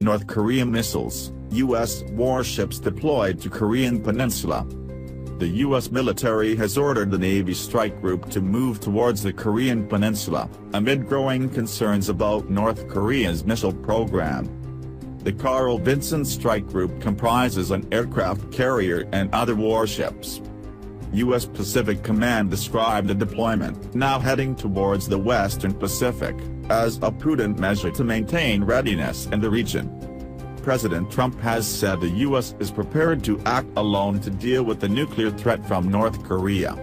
North Korea missiles, U.S. warships deployed to Korean peninsula. The U.S. military has ordered the Navy strike group to move towards the Korean peninsula, amid growing concerns about North Korea's missile program. The Carl Vinson strike group comprises an aircraft carrier and other warships. U.S. Pacific Command described the deployment, now heading towards the Western Pacific, as a prudent measure to maintain readiness in the region. President Trump has said the U.S. is prepared to act alone to deal with the nuclear threat from North Korea.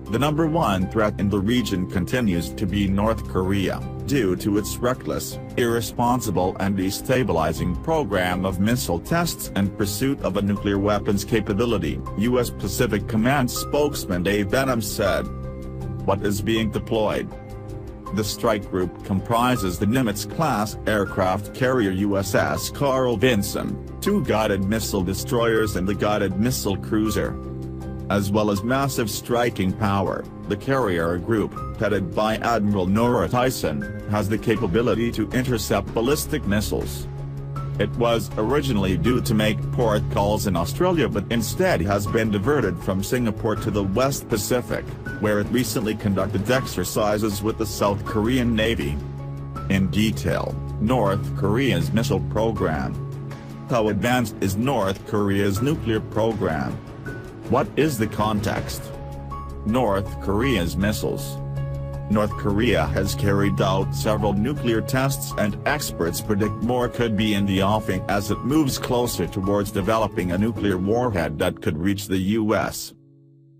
The number one threat in the region continues to be North Korea, due to its reckless, irresponsible and destabilizing program of missile tests and pursuit of a nuclear weapons capability, U.S. Pacific Command spokesman Dave Benham said. What is being deployed? The strike group comprises the Nimitz-class aircraft carrier USS Carl Vinson, 2 guided missile destroyers and the guided missile cruiser. As well as massive striking power, the carrier group, headed by Admiral Nora Tyson, has the capability to intercept ballistic missiles. It was originally due to make port calls in Australia but instead has been diverted from Singapore to the West Pacific, where it recently conducted exercises with the South Korean Navy. In detail, North Korea's missile program. How advanced is North Korea's nuclear program? What is the context? North Korea's missiles. North Korea has carried out several nuclear tests and experts predict more could be in the offing as it moves closer towards developing a nuclear warhead that could reach the U.S.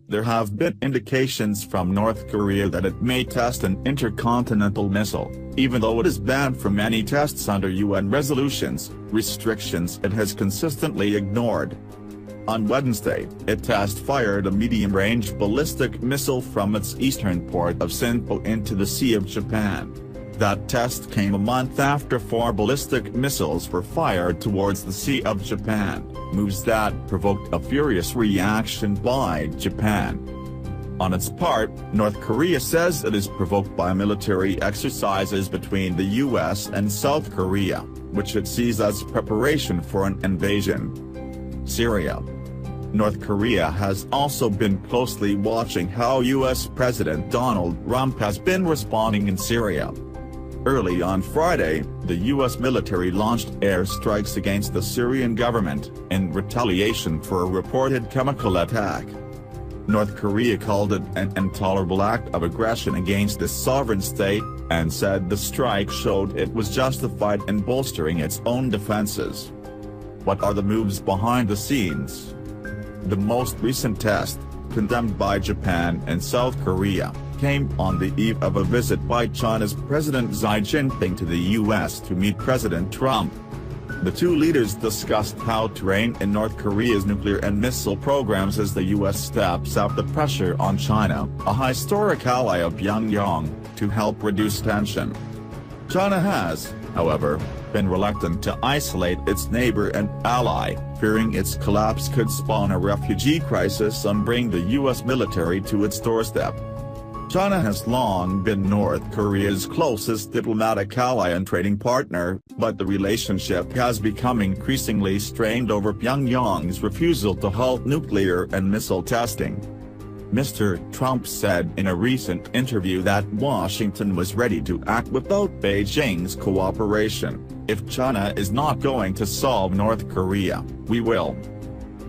There have been indications from North Korea that it may test an intercontinental missile, even though it is banned from any tests under UN resolutions, restrictions it has consistently ignored. On Wednesday, it test-fired a medium-range ballistic missile from its eastern port of Sinpo into the Sea of Japan. That test came a month after 4 ballistic missiles were fired towards the Sea of Japan, moves that provoked a furious reaction by Japan. On its part, North Korea says it is provoked by military exercises between the U.S. and South Korea, which it sees as preparation for an invasion. Syria. North Korea has also been closely watching how U.S. President Donald Trump has been responding in Syria. Early on Friday, the U.S. military launched airstrikes against the Syrian government, in retaliation for a reported chemical attack. North Korea called it an intolerable act of aggression against this sovereign state, and said the strike showed it was justified in bolstering its own defenses. What are the moves behind the scenes? The most recent test, condemned by Japan and South Korea, came on the eve of a visit by China's President Xi Jinping to the U.S. to meet President Trump. The two leaders discussed how to rein in North Korea's nuclear and missile programs as the U.S. steps up the pressure on China, a historic ally of Pyongyang, to help reduce tension. China has, however, been reluctant to isolate its neighbor and ally, fearing its collapse could spawn a refugee crisis and bring the U.S. military to its doorstep. China has long been North Korea's closest diplomatic ally and trading partner, but the relationship has become increasingly strained over Pyongyang's refusal to halt nuclear and missile testing. Mr. Trump said in a recent interview that Washington was ready to act without Beijing's cooperation. If China is not going to solve North Korea, we will.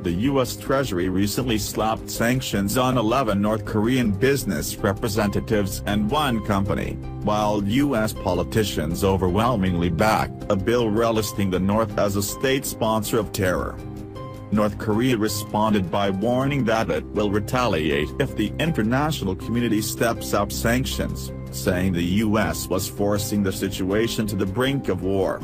The U.S. Treasury recently slapped sanctions on 11 North Korean business representatives and 1 company, while U.S. politicians overwhelmingly backed a bill relisting the North as a state sponsor of terror. North Korea responded by warning that it will retaliate if the international community steps up sanctions, saying the U.S. was forcing the situation to the brink of war.